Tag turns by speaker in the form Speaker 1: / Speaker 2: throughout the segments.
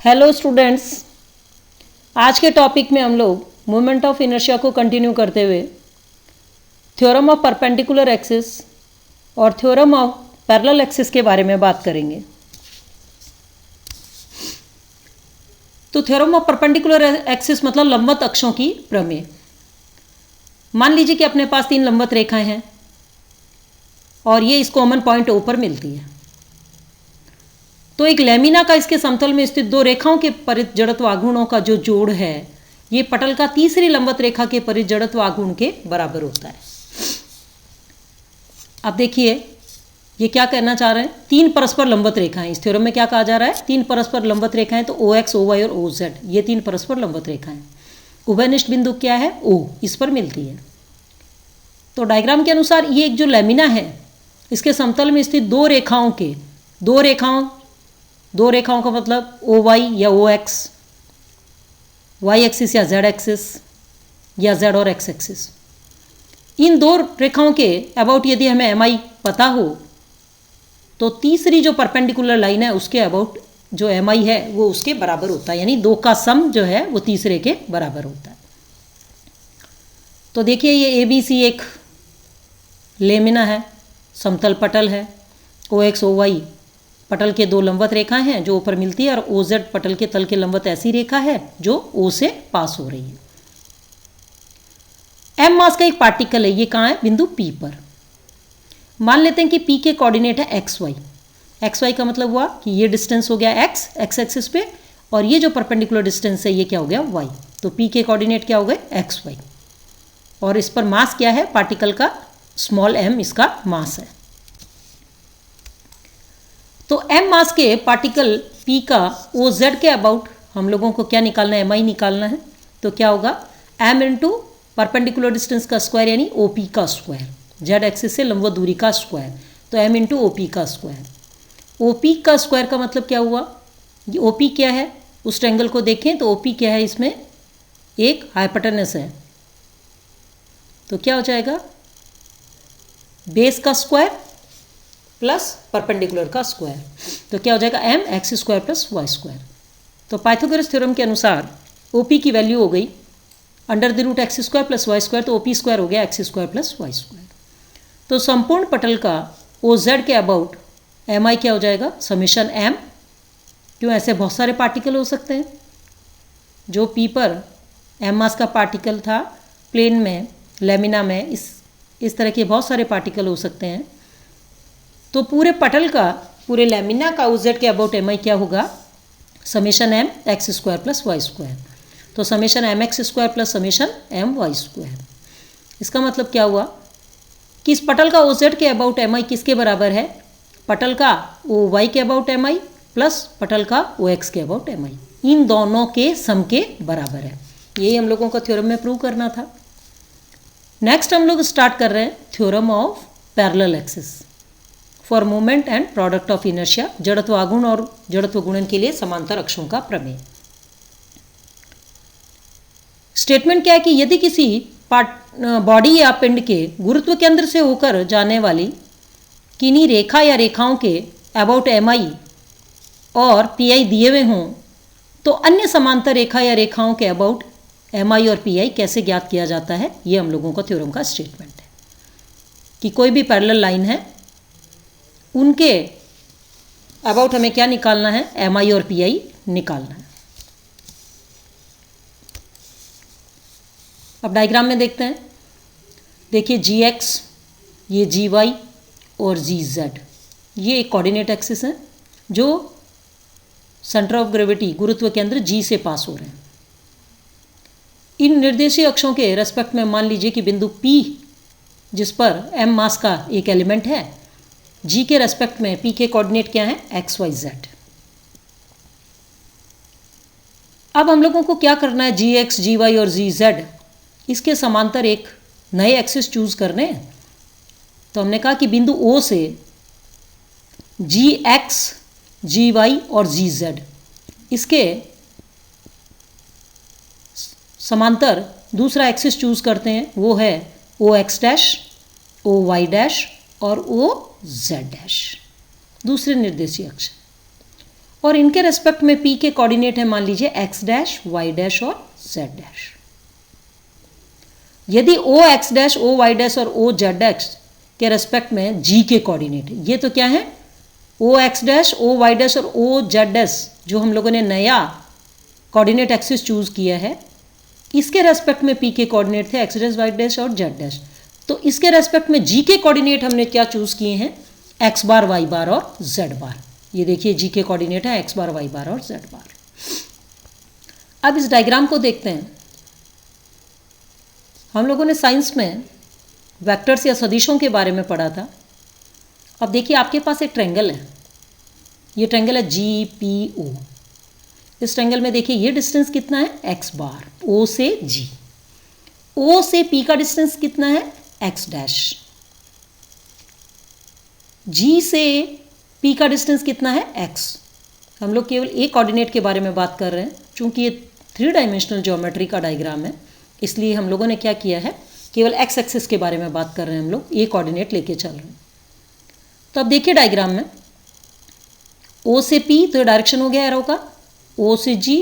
Speaker 1: Hello students, आज के topic में हम लोग मोमेंट ऑफ इनर्शिया को कंटिन्यू करते हुए थ्योरम ऑफ परपेंडिकुलर एक्सिस और थ्योरम ऑफ पैरेलल एक्सिस के बारे में बात करेंगे। तो थ्योरम ऑफ परपेंडिकुलर एक्सिस मतलब लंबवत अक्षों की प्रमेय। मान लीजिए कि अपने पास तीन लंबवत रेखाएं हैं और ये इस कॉमन पॉइंट ओ पर मिलती है। तो एक लैमिना का इसके समतल में स्थित दो रेखाओं के परित जड़त्व आघूर्णों का जो जोड़ है ये पटल का तीसरी लंबवत रेखा के परित जड़त्व आघूर्ण के बराबर होता है। अब देखिए ये क्या कहना चाह रहे हैं, तीन परस्पर लंबवत रेखाएं। इस थ्योरम में क्या कहा जा रहा है, तीन परस्पर लंबवत रेखाएं, तो ओ एक्स, ओ वाई और ओ जेड, ये तीन परस्पर लंबवत रेखाएं। उभयनिष्ठ बिंदु क्या है, ओ, इस पर मिलती है। तो डायग्राम के अनुसार ये एक जो लैमिना है इसके समतल में स्थित दो रेखाओं का मतलब ओ वाई या ओ एक्स, वाई एक्सिस या जेड एक्सिस या जेड और एक्स एक्सिस, इन दो रेखाओं के अबाउट यदि हमें एम आई पता हो तो तीसरी जो परपेंडिकुलर लाइन है उसके अबाउट जो एम आई है वो उसके बराबर होता है, यानी दो का सम जो है वो तीसरे के बराबर होता है। तो देखिए ये ए बी सी एक लेमिना है, समतल पटल है, ओ एक्स ओ वाई पटल के दो लंबवत रेखाएं हैं जो ऊपर मिलती है और ओ जेड पटल के तल के लंबवत ऐसी रेखा है जो ओ से पास हो रही है। एम मास का एक पार्टिकल है, ये कहाँ है, बिंदु पी पर। मान लेते हैं कि पी के कोऑर्डिनेट है एक्स वाई। एक्स वाई का मतलब हुआ कि ये डिस्टेंस हो गया एक्स एक्सिस पे, और ये जो परपेंडिकुलर डिस्टेंस है ये क्या हो गया, वाई। तो पी के कोऑर्डिनेट क्या हो गए, एक्स वाई, और इस पर मास क्या है, पार्टिकल का स्मॉल एम इसका मास है। तो एम मास के पार्टिकल पी का ओ जेड के अबाउट हम लोगों को क्या निकालना है, एम आई निकालना है। तो क्या होगा, एम इंटू परपेंडिकुलर डिस्टेंस का स्क्वायर यानी ओ पी का स्क्वायर, जेड एक्सिस से लंबवत दूरी का स्क्वायर, तो एम इंटू ओ पी का स्क्वायर। ओ पी का स्क्वायर का मतलब क्या हुआ, ये ओ पी क्या है, उस ट्रायंगल को देखें तो ओ पी क्या है, इसमें एक हाइपोटेनस है, तो क्या हो जाएगा, बेस का स्क्वायर प्लस परपेंडिकुलर का स्क्वायर, तो क्या हो जाएगा, M X square plus Y square. तो पाइथागोरस थ्योरम के अनुसार ओपी की वैल्यू हो गई under the root X square plus Y square, तो ओपी स्क्वायर हो गया X square plus Y square. तो संपूर्ण पटल का ओ जेड के अबाउट एम आई क्या हो जाएगा, समीशन एम, क्यों, ऐसे बहुत सारे पार्टिकल हो सकते हैं। जो पी पर एम मास का पार्टिकल था प्लेन में, लेमिना में, इस तरह के बहुत सारे पार्टिकल हो सकते हैं। तो पूरे पटल का, पूरे लैमिना का ओ जेड के अबाउट एम आई क्या होगा, summation M X square plus Y square. तो summation M X square plus summation M Y square. इसका मतलब क्या हुआ कि इस पटल का ओ जेड के अबाउट एम आई किसके बराबर है, पटल का ओ वाई के अबाउट एम आई प्लस पटल का ओ एक्स के अबाउट एम आई, इन दोनों के सम के बराबर है। यही हम लोगों को थ्योरम में प्रूव करना था। नेक्स्ट हम लोग स्टार्ट कर रहे हैं theorem of parallel axis for moment and product of inertia, जड़त्व आघूर्ण और जड़त्व गुणन के लिए समांतर अक्षों का प्रमेय। स्टेटमेंट क्या है कि यदि किसी बॉडी या पिंड के गुरुत्व केंद्र से होकर जाने वाली किन्हीं रेखा या रेखाओं के अबाउट एम आई और पी आई दिए हुए हों तो अन्य समांतर रेखा या रेखाओं के अबाउट एम आई और पी आई कैसे ज्ञात किया जाता है, ये हम लोगों का थ्योरम का स्टेटमेंट है कि कोई भी पैरेलल लाइन है उनके अबाउट हमें क्या निकालना है, एम आई और पी आई निकालना है। अब डायग्राम में देखते हैं, देखिए जी एक्स, ये जी वाई और जी जेड, ये एक कोऑर्डिनेट एक्सिस है जो सेंटर ऑफ ग्रेविटी, गुरुत्व केंद्र जी से पास हो रहे हैं। इन निर्देशीय अक्षों के रेस्पेक्ट में मान लीजिए कि बिंदु पी जिस पर एम मास का एक एलिमेंट है, जी के रेस्पेक्ट में पी के कोऑर्डिनेट क्या है, एक्स वाई जेड। अब हम लोगों को क्या करना है, जी एक्स, जी वाई और जी जेड इसके समांतर एक नए एक्सिस चूज करने हैं। तो हमने कहा कि बिंदु ओ से जी एक्स, जी वाई और जी जेड इसके समांतर दूसरा एक्सिस चूज करते हैं, वो है O X dash, O Y dash और ओ जेड डैश, दूसरे निर्देशीय अक्ष। और इनके रेस्पेक्ट में P के कोऑर्डिनेट है, मान लीजिए x डैश, y डैश और z डैश। यदि O x dash, O y dash और O z डैश के रेस्पेक्ट में G के कोऑर्डिनेट है, ये तो क्या है, O x dash, O y dash और O z डैश जो हम लोगों ने नया कोऑर्डिनेट एक्सिस चूज किया है, इसके रेस्पेक्ट में P के कोऑर्डिनेट थे x डैश, y डैश और z डैश। तो इसके रेस्पेक्ट में G के कोऑर्डिनेट हमने क्या चूज किए हैं, x बार, y बार और z बार। ये देखिए G के कोऑर्डिनेट है x बार, y बार और z बार। अब इस डायग्राम को देखते हैं। हम लोगों ने साइंस में वेक्टर्स या सदिशों के बारे में पढ़ा था। अब देखिए आपके पास एक ट्रायंगल है, ये ट्रायंगल है GPO। इस ट्रायंगल में देखिए ये डिस्टेंस कितना है, x बार, O से G। O से P का डिस्टेंस कितना है, x डैश। G से P का डिस्टेंस कितना है, x। हम लोग केवल एक कोऑर्डिनेट के बारे में बात कर रहे हैं, चूंकि ये 3 डायमेंशनल ज्योमेट्री का डायग्राम है, इसलिए हम लोगों ने क्या किया है, केवल x एक्सिस के बारे में बात कर रहे हैं, हम लोग एक कोऑर्डिनेट लेके चल रहे हैं। तो अब देखिए डायग्राम में O से P, तो ये डायरेक्शन हो गया एरो का, O से G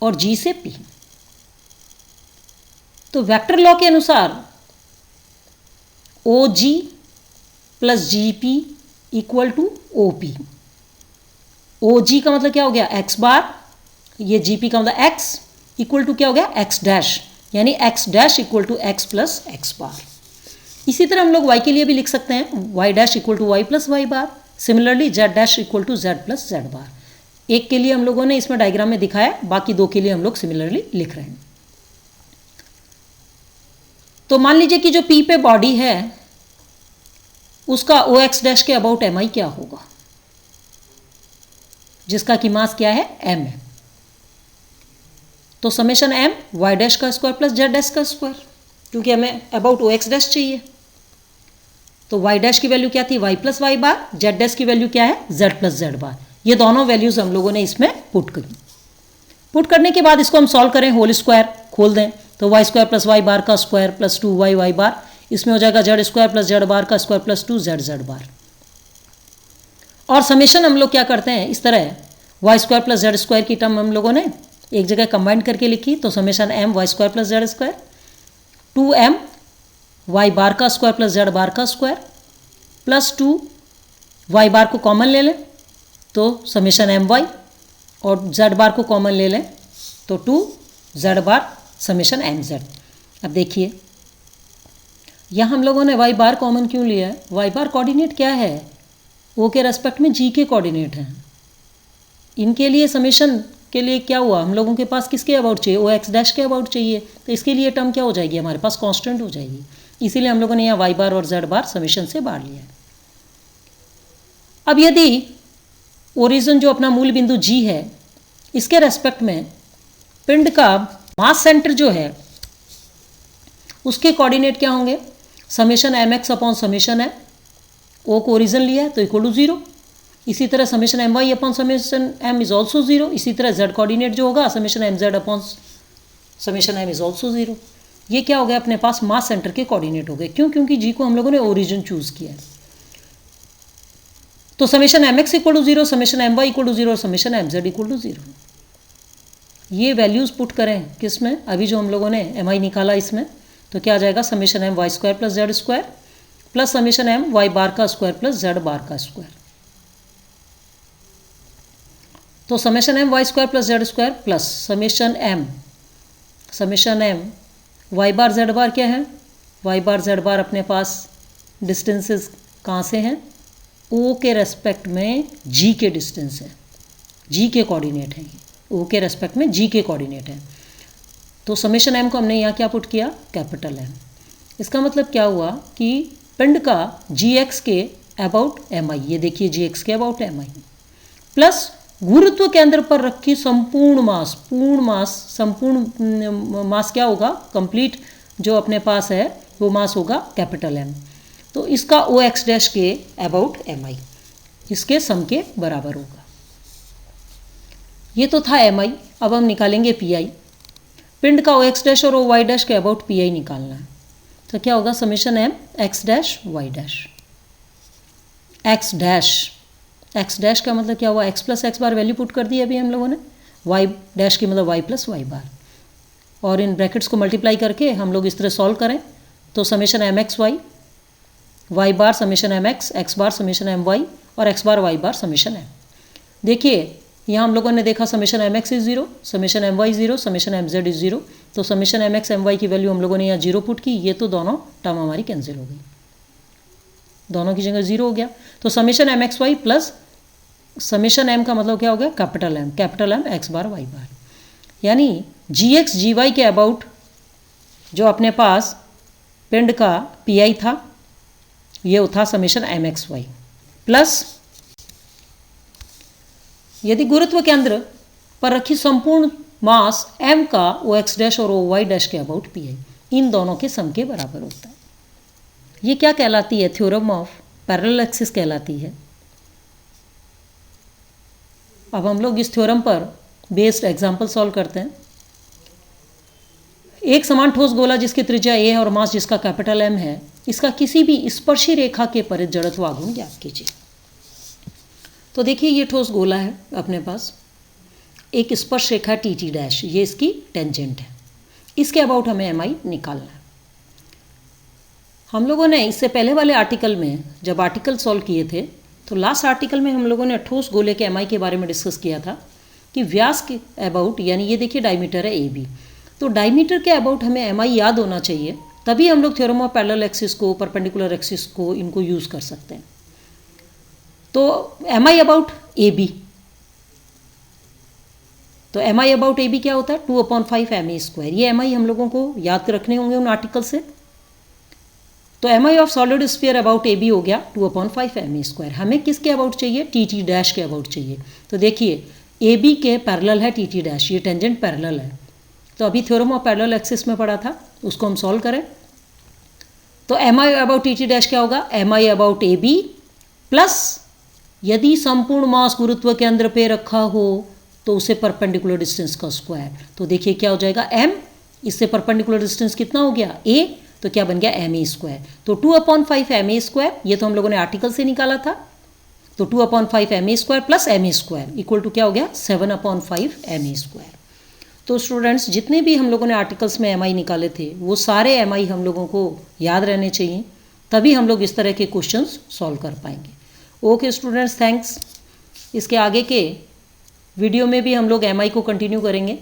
Speaker 1: और G से P। तो वेक्टर लॉ के अनुसार OG plus GP equal to OP। OG का मतलब क्या हो गया, x बार, ये GP का मतलब x इक्वल टू क्या हो गया, x डैश, यानी x dash equal to x plus x bar. इसी तरह हम लोग y के लिए भी लिख सकते हैं, y dash equal to y plus y bar. Similarly z dash equal to z plus z bar. एक के लिए हम लोगों ने इसमें डायग्राम में दिखाया, बाकी 2 के लिए हम लोग सिमिलरली लिख रहे हैं। तो मान लीजिए कि जो P पे बॉडी है उसका OX डैश के अबाउट MI क्या होगा, जिसका कि मास क्या है, m है। तो समेशन m y डैश का स्क्वायर प्लस z डैश का स्क्वायर, क्योंकि हमें अबाउट OX डैश चाहिए। तो y डैश की वैल्यू क्या थी, y प्लस y बार, z डैश की वैल्यू क्या है, z प्लस z बार। ये दोनों वैल्यूज हम लोगों ने इसमें पुट करी। पुट करने के बाद इसको हम सॉल्व करें, होल स्क्वायर खोल दें, तो Y square plus Y bar का स्क्वायर प्लस 2y वाई बार, इसमें हो जाएगा Z square plus Z bar का स्क्वायर प्लस 2z जेड बार। और समेशन हम लोग क्या करते हैं, इस तरह Y square plus Z square की टर्म हम लोगों ने एक जगह कंबाइन करके लिखी, तो summation m Y square plus Z square 2m Y bar का स्क्वायर प्लस जेड बार का स्क्वायर प्लस 2 वाई बार को कॉमन ले लें तो समेशन m वाई, और z बार को कॉमन ले लें तो 2z बार समेशन mz। अब देखिए यहाँ हम लोगों ने y बार कॉमन क्यों लिया है, y बार कोऑर्डिनेट क्या है, o के रेस्पेक्ट में g के कोऑर्डिनेट हैं। इनके लिए समेशन के लिए क्या हुआ, हम लोगों के पास किसके अबाउट चाहिए, ओ एक्स डैश के अबाउट चाहिए, तो इसके लिए टर्म क्या हो जाएगी, हमारे पास कांस्टेंट हो जाएगी। इसीलिए हम लोगों ने यहाँ वाई बार और जेड बार समेशन से बाहर लिया है। अब यदि ओरिजिन जो अपना मूल बिंदु जी है, इसके रेस्पेक्ट में पिंड का मास सेंटर जो है उसके कोऑर्डिनेट क्या होंगे, summation M X upon summation M, O को ओरिजिन लिया है तो इक्वल टू 0। इसी तरह summation M Y upon summation M is also 0। इसी तरह जेड कोऑर्डिनेट जो होगा summation M Z upon summation M is also 0। ये क्या हो गया, अपने पास मास सेंटर के कोऑर्डिनेट हो गए। क्यों, क्योंकि जी को हम लोगों ने ओरिजिन चूज किया है। तो summation M X equal to 0, summation M Y equal to 0 और summation M Z equal to 0। ये वैल्यूज पुट करें किस में, अभी जो हम लोगों ने एम आई निकाला इसमें, तो क्या आ जाएगा, summation M Y square plus Z square plus summation M Y bar का स्क्वायर प्लस जेड बार का स्क्वायर। तो summation M Y square plus Z square plus summation M Y bar Z bar क्या है, Y bar Z बार अपने पास distances कहाँ से हैं, ओ के रेस्पेक्ट में जी के डिस्टेंस है, जी के कोऑर्डिनेट हैं, ओ के रेस्पेक्ट में जी के कोऑर्डिनेट हैं। तो समेशन एम को हमने यहाँ क्या पुट किया, कैपिटल एम। इसका मतलब क्या हुआ कि पिंड का जी एक्स के अबाउट एम आई, ये देखिए जी एक्स के अबाउट एम आई प्लस गुरुत्व केंद्र पर रखी संपूर्ण मास, संपूर्ण मास क्या होगा, कंप्लीट जो अपने पास है वो मास होगा कैपिटल एम। तो इसका ओ एक्स डैश के अबाउट एम आई, इसके सम के बराबर होगा। ये तो था एम आई। अब हम निकालेंगे पी आई। पिंड का ओ एक्स डैश और ओ वाई डैश के अबाउट पी आई निकालना है। तो क्या होगा, summation M X dash Y dash, X dash X dash का मतलब क्या हुआ, X plus X bar value put कर दी अभी हम लोगों ने, वाई डैश की मतलब वाई प्लस वाई बार, और इन ब्रैकेट्स को मल्टीप्लाई करके हम लोग इस तरह सॉल्व करें तो summation M X Y bar summation M X bar summation M Y और X bar Y bar summation M. देखिए यहाँ हम लोगों ने देखा summation M X is 0, summation M Y 0, summation M Z is 0, तो summation M X M Y की value हम लोगों ने यहाँ 0 पुट की, ये तो दोनों टर्म हमारी कैंसिल हो गई, दोनों की जगह 0 हो गया। तो summation M X Y plus summation M का मतलब क्या हो गया, capital M X bar Y bar, यानी जी एक्स जी वाई के अबाउट जो अपने पास पिंड का पी आई था ये था summation M X Y plus यदि गुरुत्व केंद्र पर रखी संपूर्ण मास m का ओ एक्स डैश और ओ वाई डैश के अबाउट पी आई इन दोनों के सम के बराबर होता है। ये क्या कहलाती है, थ्योरम ऑफ पैरेलल एक्सिस कहलाती है। अब हम लोग इस थ्योरम पर बेस्ड एग्जाम्पल सॉल्व करते हैं। एक समान ठोस गोला जिसकी त्रिज्या a है और मास जिसका कैपिटल M है, इसका किसी भी स्पर्शी रेखा के परित जड़त्व आघूर्ण ज्ञात कीजिए। तो देखिए ये ठोस गोला है अपने पास, एक स्पर्श रेखा टी टी डैश, ये इसकी टेंजेंट है, इसके अबाउट हमें एम आई निकालना है। हम लोगों ने इससे पहले वाले आर्टिकल में जब आर्टिकल सॉल्व किए थे तो लास्ट आर्टिकल में हम लोगों ने ठोस गोले के एम आई के बारे में डिस्कस किया था कि व्यास के अबाउट, यानी ये देखिए डायमीटर है ए बी, तो डायमीटर के अबाउट हमें एम आई याद होना चाहिए, तभी हम लोग थ्योरम ऑफ पैरेलल एक्सिस को, परपेंडिकुलर एक्सिस को, इनको यूज़ कर सकते हैं। तो M I about A B, तो M I about A B क्या होता है, 2/5 एम ए स्क्वायर, ये एम आई हम लोगों को याद रखने होंगे उन आर्टिकल से। तो M I of solid sphere about A B हो गया 2/5 एम ए स्क्वायर। हमें किसके अबाउट चाहिए, टी टी डैश के अबाउट चाहिए। तो देखिए ए बी के पैरेलल है टी टी डैश, ये टेंजेंट पैरेलल है, तो अभी थ्योरम ऑफ पैरेलल एक्सिस में पढ़ा था, उसको हम सॉल्व करें तो M I about T T dash क्या होगा, M I about A B plus यदि संपूर्ण मास गुरुत्व केंद्र पे रखा हो तो उसे परपेंडिकुलर डिस्टेंस का स्क्वायर। तो देखिए क्या हो जाएगा, m, इससे परपेंडिकुलर डिस्टेंस कितना हो गया a, तो क्या बन गया एम ए स्क्वायर। तो 2/5 एम ए स्क्वायर, ये तो हम लोगों ने आर्टिकल से निकाला था, तो 2/5 M A square plus M A square equal to क्या हो गया 7/5 एम ए स्क्वायर। तो स्टूडेंट्स जितने भी हम लोगों ने आर्टिकल्स में एम आई निकाले थे वो सारे एम आई हम लोगों को याद रहने चाहिए, तभी हम लोग इस तरह के क्वेश्चंस सॉल्व कर पाएंगे। Okay students, thanks. इसके आगे के वीडियो में भी हम लोग एम आई को कंटिन्यू करेंगे।